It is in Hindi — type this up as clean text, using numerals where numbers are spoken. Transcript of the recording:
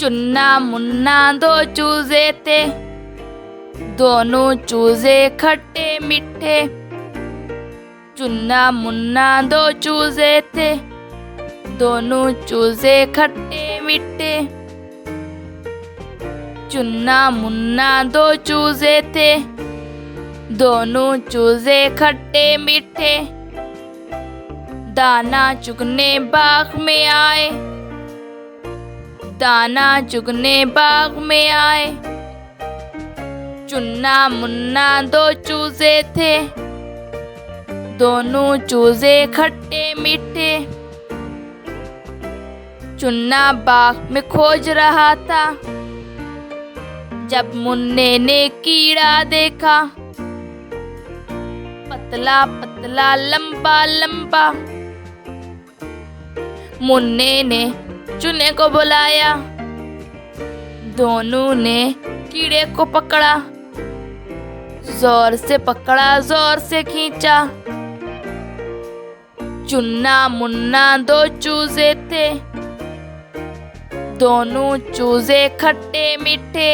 चुन्ना मुन्ना दो चूजे थे, दोनों चूजे खट्टे मीठे। चुन्ना मुन्ना दो चूजे थे, दोनों चूजे खट्टे मीठे। चुन्ना मुन्ना दो चूजे थे, दोनों चूजे खट्टे मीठे। दाना चुगने बाग में आए, दाना चुगने बाग में आए। चुन्ना मुन्ना दो चूजे थे, दोनों चूजे खट्टे मीठे। चुन्ना बाग में खोज रहा था, जब मुन्ने ने कीड़ा देखा। पतला पतला लंबा लंबा, मुन्ने ने चुन्ने को बुलाया। दोनों ने कीड़े को पकड़ा, जोर से पकड़ा, जोर से खींचा। चुन्ना मुन्ना दो चूजे थे, दोनों चूजे खट्टे मीठे।